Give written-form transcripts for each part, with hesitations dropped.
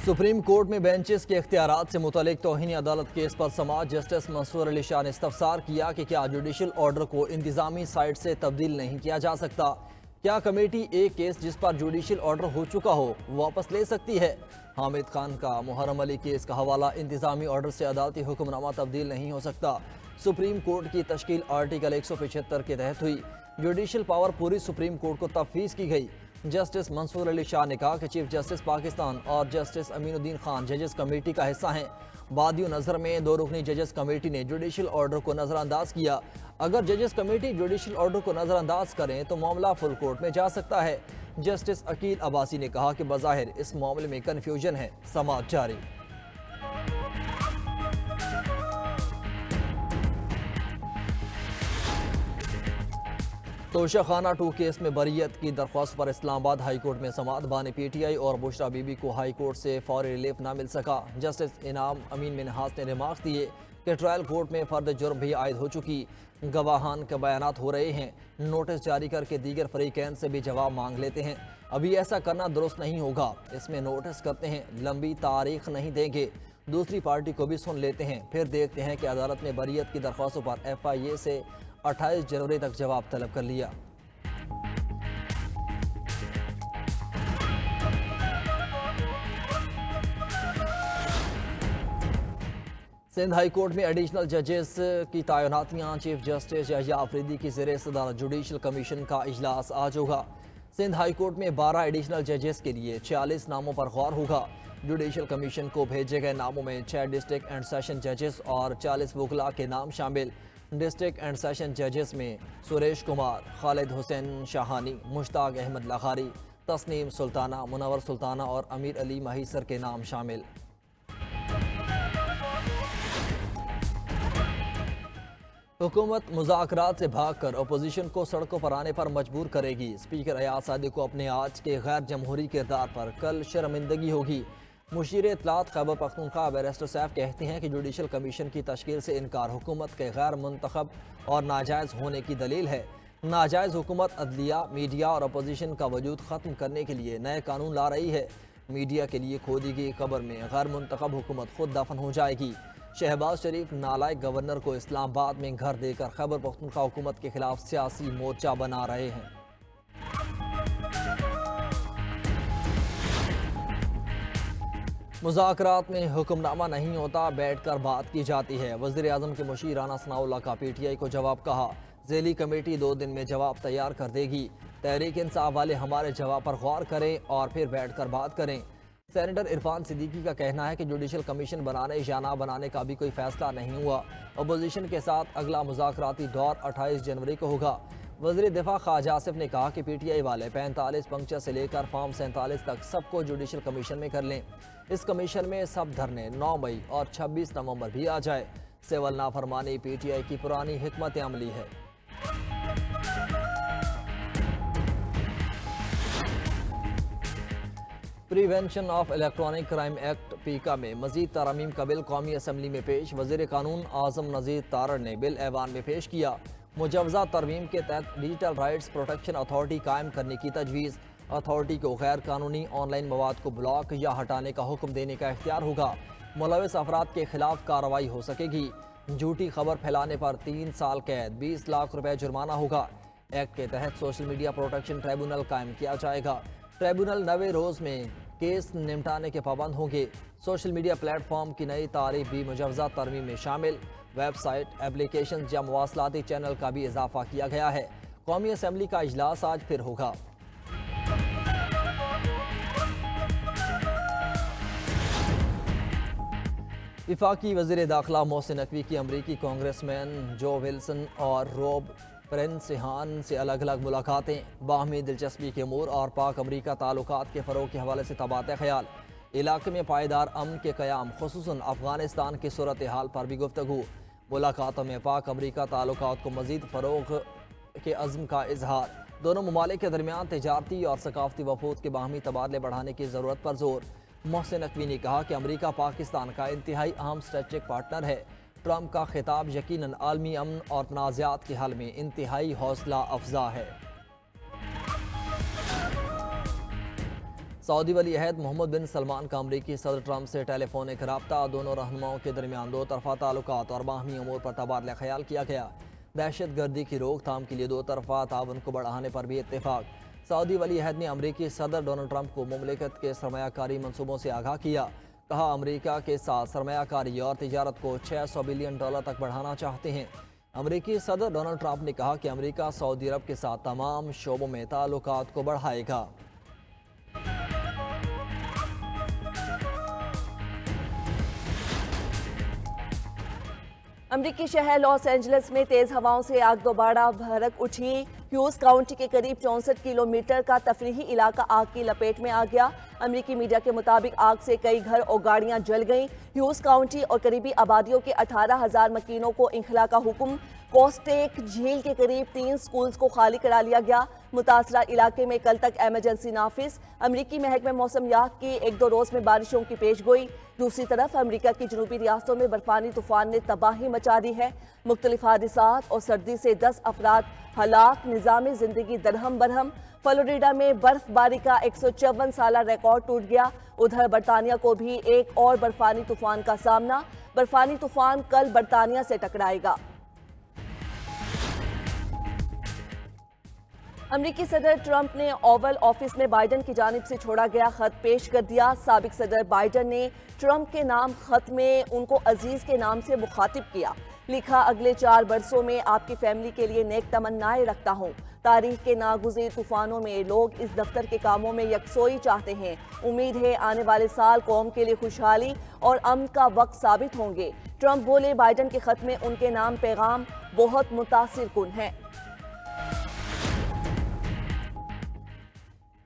Supreme court में benches के इख्तियारात से मुतल्लिक तौहीन अदालत केस पर समाअत जस्टिस मंसूर अली शाह ने इस्तफसार किया कि क्या जुडिशल ऑर्डर को इंतजामी साइड से तब्दील नहीं किया जा सकता। क्या कमेटी एक केस जिस पर जुडिशल ऑर्डर हो चुका हो वापस ले सकती है। हामिद खान का मुहर्रम अली केस का हवाला, इंतजामी ऑर्डर से अदालती हुक्मनामा तब्दील नहीं हो सकता। सुप्रीम कोर्ट की तश्कील आर्टिकल 175 के तहत हुई। जुडिशल पावर पूरी सुप्रीम कोर्ट को तफवीज़ की गई। जस्टिस मंसूर अली शाह ने कहा कि चीफ जस्टिस पाकिस्तान और जस्टिस अमीनुद्दीन खान जजेस कमेटी का हिस्सा हैं। बादियों नज़र में 2 रुकनी जजेस कमेटी ने जुडिशल ऑर्डर को नज़रअंदाज किया। अगर जजेस कमेटी जुडिशल ऑर्डर को नज़रअंदाज करें तो मामला फुल कोर्ट में जा सकता है। जस्टिस अकील अब्बासी ने कहा कि बज़ाहिर इस मामले में कन्फ्यूजन है। समाअत जारी। तोशाखाना 2 केस में बरीयत की दरख्वास्त पर इस्लामाबाद हाई कोर्ट में समाअत। बानी पीटीआई और बुशरा बीबी को हाई कोर्ट से फौरी रिलीफ ना मिल सका। जस्टिस इनाम अमीन मिनहास ने रिमार्क्स दिए कि ट्रायल कोर्ट में फर्द जुर्म भी आयद हो चुकी, गवाहान के बयानात हो रहे हैं, नोटिस जारी करके दीगर फरीकैन से भी जवाब मांग लेते हैं। अभी ऐसा करना दुरुस्त नहीं होगा। इसमें नोटिस करते हैं, लंबी तारीख नहीं देंगे, दूसरी पार्टी को भी सुन लेते हैं, फिर देखते हैं कि अदालत ने बरीयत की दरख्वास्तों पर FIA से 28 जनवरी तक जवाब तलब कर लिया। सिंध हाई कोर्ट में एडिशनल जजेस की तैनातियां, चीफ जस्टिस याह्या अफरीदी की ज़ेर सदारत जुडिशल कमीशन का इजलास आज होगा। सिंध हाई कोर्ट में 12 एडिशनल जजेस के लिए 40 नामों पर गौर होगा। जुडिशल कमीशन को भेजे गए नामों में 6 डिस्ट्रिक्ट एंड सेशन जजेस और 40 वकला के नाम शामिल। डिस्ट्रिक्ट एंड सेशन जजेस में सुरेश कुमार, खालिद हुसैन शाहानी, मुश्ताक अहमद लखारी, तस्नीम सुल्ताना, मुनव्वर सुल्ताना और अमीर अली महीसर के नाम शामिल। हुकूमत मुज़ाकरात से भागकर अपोजिशन को सड़कों पर आने पर मजबूर करेगी। स्पीकर अयाज सादी को अपने आज के गैर जमहूरी किरदार पर कल शर्मिंदगी होगी। मुशीर इत्तलात खैबर पख्तूनख्वा बैरिस्टर सैफ कहते हैं कि जुडिशल कमीशन की तश्कील से इनकार हुकूमत के गैर मुंतखब और नाजायज़ होने की दलील है। नाजायज़ हुकूमत अदलिया, मीडिया और अपोजिशन का वजूद ख़त्म करने के लिए नए कानून ला रही है। मीडिया के लिए खोदी गई खबर में गैर मुंतखब हुकूमत खुद दफन हो जाएगी। शहबाज शरीफ नालायक गवर्नर को इस्लामाबाद में घर देकर खैबर पख्तूनख्वा हुकूमत के खिलाफ सियासी मोर्चा बना रहे हैं। मुज़ाकरात में हुक्मनामा नहीं होता, बैठकर बात की जाती है। वज़ीर आज़म के मुशीर राना सनाउल्लाह का PTI को जवाब कहा, ज़ेली कमेटी 2 दिन में जवाब तैयार कर देगी। तहरीक इंसाफ वाले हमारे जवाब पर गौर करें और फिर बैठकर बात करें। सेनेटर इरफान सिद्दीकी का कहना है कि जुडिशल कमीशन बनाने या ना बनाने का भी कोई फैसला नहीं हुआ। अपोजिशन के साथ अगला मुज़ाकराती दौर 28 जनवरी को होगा। वज़ीर दिफा ख्वाजा आसिफ ने कहा कि PTI वाले 45 पंक्चर से लेकर फॉर्म 47 तक सबको जुडिशल कमीशन में कर लें। इस कमीशन में सब धरने 9 मई और 26 नवंबर भी आ जाए। सिविल नाफरमानी PTI की पुरानी हिकमत अमली है। Prevention of electronic crime act पीका में मजीद तरमीम का बिल कौमी असम्बली में पेश। वज़ीर कानून आज़म नज़ीर तारड़ ने बिल ऐवान में पेश किया। मुजवज़ा तरमीम के तहत डिजिटल राइट्स प्रोटेक्शन अथॉरिटी कायम करने की तजवीज़। अथॉरिटी को गैर कानूनी ऑनलाइन मवाद को ब्लॉक या हटाने का हुक्म देने का इख्तियार होगा। मुलविस अफराद के खिलाफ कार्रवाई हो सकेगी। झूठी खबर फैलाने पर 3 साल कैद, 20 लाख रुपए जुर्माना होगा। एक्ट के तहत सोशल मीडिया प्रोटेक्शन ट्राइब्यूनल कायम किया जाएगा। ट्राइब्यूनल 90 रोज़ में केस निपटाने के पाबंद होंगे। सोशल मीडिया प्लेटफॉर्म की नई तारीफ भी मुजवज़ा तरमीम में शामिल। वेबसाइट, एप्लीकेशन या मवासलाती चैनल का भी इजाफा किया गया है। कौमी असम्बली का इजलास आज फिर होगा। वफाकी वज़ीर दाखिला मोहसिन नकवी की अमरीकी कांग्रेसमैन जो विल्सन और रोब प्रेंसिहान से अलग अलग मुलाकातें। बाहमी दिलचस्पी के अमूर और पाक अमरीका ताल्लुकात के फ़रोग़ के हवाले से तबादला ख्याल। इलाके में पायदार अमन के क़याम, ख़ुसूसन अफ़गानिस्तान की सूरत हाल पर भी गुफ्तगू। मुलाकातों में पाक अमरीका ताल्लुकात को मज़ीद फ़रोग़ के अज़्म का इजहार। दोनों ममालिक के दरमियान तिजारती और सकाफ़ती वफ़ूद के बाहमी तबादले बढ़ाने की ज़रूरत पर जोर। मोहसिन नकवी ने कहा कि अमरीका पाकिस्तान का इंतहाई अहम स्ट्रेटेजिक पार्टनर है। ट्रंप का खिताब यकीनन आलमी अमन और तनाज़ात के हल में इंतहाई हौसला अफजा है। سعودی ولی عہد محمد بن سلمان کا امریکی صدر ٹرمپ سے ٹیلی فونک رابطہ، دونوں رہنماؤں کے درمیان دو طرفہ تعلقات اور باہمی امور پر تبادلہ خیال کیا گیا۔ دہشت گردی کی روک تھام کے لیے دو طرفہ تعاون کو بڑھانے پر بھی اتفاق۔ سعودی ولی عہد نے امریکی صدر ڈونلڈ ٹرمپ کو مملکت کے سرمایہ کاری منصوبوں سے آگاہ کیا۔ کہا امریکہ کے ساتھ سرمایہ کاری اور تجارت کو $600 بلین تک بڑھانا چاہتے ہیں۔ امریکی صدر ڈونلڈ ٹرمپ نے کہا کہ امریکہ سعودی عرب کے ساتھ تمام شعبوں میں تعلقات کو بڑھائے گا۔ امریکی شہر لاس اینجلس میں تیز ہواؤں سے آگ دوبارہ بھڑک اٹھی۔ ہیوز کاؤنٹی کے قریب 64 کلومیٹر کا تفریحی علاقہ آگ کی لپیٹ میں آ گیا۔ امریکی میڈیا کے مطابق آگ سے کئی گھر اور گاڑیاں جل گئیں۔ ہیوز کاؤنٹی اور قریبی آبادیوں کے 18,000 مکینوں کو انخلا کا حکم۔ کوسٹیک جھیل کے قریب 3 سکولز کو خالی کرا لیا گیا۔ متاثرہ علاقے میں کل تک ایمرجنسی نافذ۔ امریکی محکمہ موسمیات کی 1-2 روز میں بارشوں کی پیش گوئی۔ دوسری طرف امریکہ کی جنوبی ریاستوں میں برفانی طوفان نے تباہی مچا دی ہے۔ مختلف حادثات اور سردی سے 10 افراد ہلاک، نظام زندگی درہم برہم۔ فلوریڈا میں برف باری کا 154 سالہ ریکارڈ ٹوٹ گیا۔ ادھر برطانیہ کو بھی ایک اور برفانی طوفان کا سامنا۔ برفانی طوفان کل برطانیہ سے ٹکرائے گا۔ امریکی صدر ٹرمپ نے اوول آفس میں بائیڈن کی جانب سے چھوڑا گیا خط پیش کر دیا۔ سابق صدر بائیڈن نے ٹرمپ کے نام خط میں ان کو عزیز کے نام سے مخاطب کیا۔ لکھا، اگلے 4 برسوں میں آپ کی فیملی کے لیے نیک تمنائیں رکھتا ہوں۔ تاریخ کے ناگزیر طوفانوں میں لوگ اس دفتر کے کاموں میں یکسوئی چاہتے ہیں۔ امید ہے آنے والے سال قوم کے لیے خوشحالی اور امن کا وقت ثابت ہوں گے۔ ٹرمپ بولے، بائیڈن کے خط میں ان کے نام پیغام بہت متاثر کن ہے۔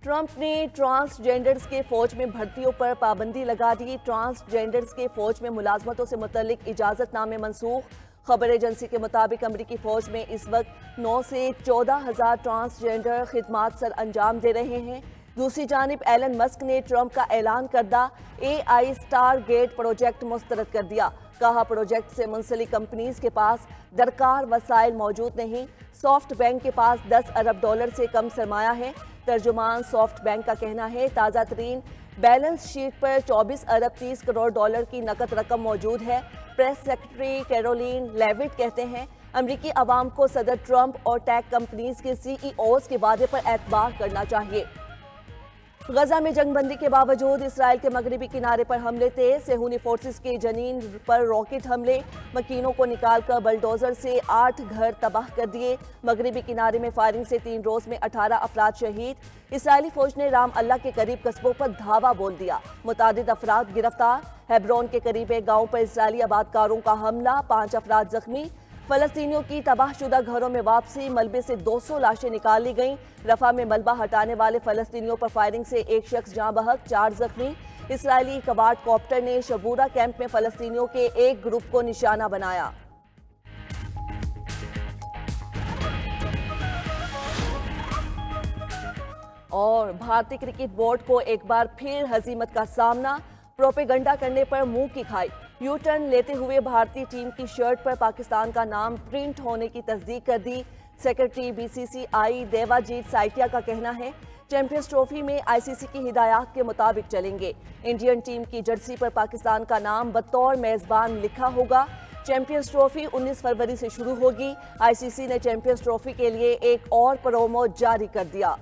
ٹرمپ نے ٹرانسجینڈرز کے فوج میں بھرتیوں پر پابندی لگا دی۔ ٹرانسجینڈرز کے فوج میں ملازمتوں سے متعلق اجازت نامے منسوخ۔ خبر ایجنسی کے مطابق امریکی فوج میں اس وقت 9 سے 14,000 ٹرانسجینڈر خدمات سر انجام دے رہے ہیں۔ دوسری جانب ایلن مسک نے ٹرمپ کا اعلان کردہ AI اسٹار گیٹ پروجیکٹ مسترد کر دیا۔ کہا پروجیکٹ سے منسلک کمپنیز کے پاس درکار وسائل موجود نہیں۔ سافٹ بینک کے پاس $10 ارب سے کم سرمایہ ہے۔ ترجمان سافٹ بینک کا کہنا ہے تازہ ترین بیلنس شیٹ پر $24 ارب 30 کروڑ کی نقد رقم موجود ہے۔ پریس سیکرٹری کیرولین لیوٹ کہتے ہیں امریکی عوام کو صدر ٹرمپ اور ٹیک کمپنیز کے CEOs کے وعدے پر اعتبار کرنا چاہیے۔ غزہ میں جنگ بندی کے باوجود اسرائیل کے مغربی کنارے پر حملے تیز۔ صہیونی فورسز کے جنین پر راکٹ حملے، مکینوں کو نکال کر بلڈوزر سے 8 گھر تباہ کر دیے۔ مغربی کنارے میں فائرنگ سے 3 روز میں 18 افراد شہید۔ اسرائیلی فوج نے رام اللہ کے قریب قصبوں پر دھاوا بول دیا، متعدد افراد گرفتار۔ ہیبرون کے قریب ایک گاؤں پر اسرائیلی آبادکاروں کا حملہ، 5 افراد زخمی۔ فلسطینیوں کی تباہ شدہ گھروں میں واپسی، ملبے سے 200 لاشیں نکال لی گئیں۔ رفح میں ملبہ ہٹانے والے فلسطینیوں پر فائرنگ سے 1 شخص جاں بحق، 4 زخمی۔ اسرائیلی کواڈ کاپٹر نے شبورہ کیمپ میں فلسطینیوں کے ایک گروپ کو نشانہ بنایا۔ اور بھارتی کرکٹ بورڈ کو ایک بار پھر ہزیمت کا سامنا، پروپیگنڈا کرنے پر منہ کی کھائی۔ یو ٹرن لیتے ہوئے بھارتی ٹیم کی شرٹ پر پاکستان کا نام پرنٹ ہونے کی تصدیق کر دی۔ سیکرٹری BCCI دیوا جیت سائٹیا کا کہنا ہے چیمپئنز ٹرافی میں ICC کی ہدایات کے مطابق چلیں گے۔ انڈین ٹیم کی جرسی پر پاکستان کا نام بطور میزبان لکھا ہوگا۔ چیمپئنز ٹرافی 19 فروری سے شروع ہوگی۔ ICC نے چیمپئنز ٹرافی کے لیے ایک اور پرومو جاری کر دیا۔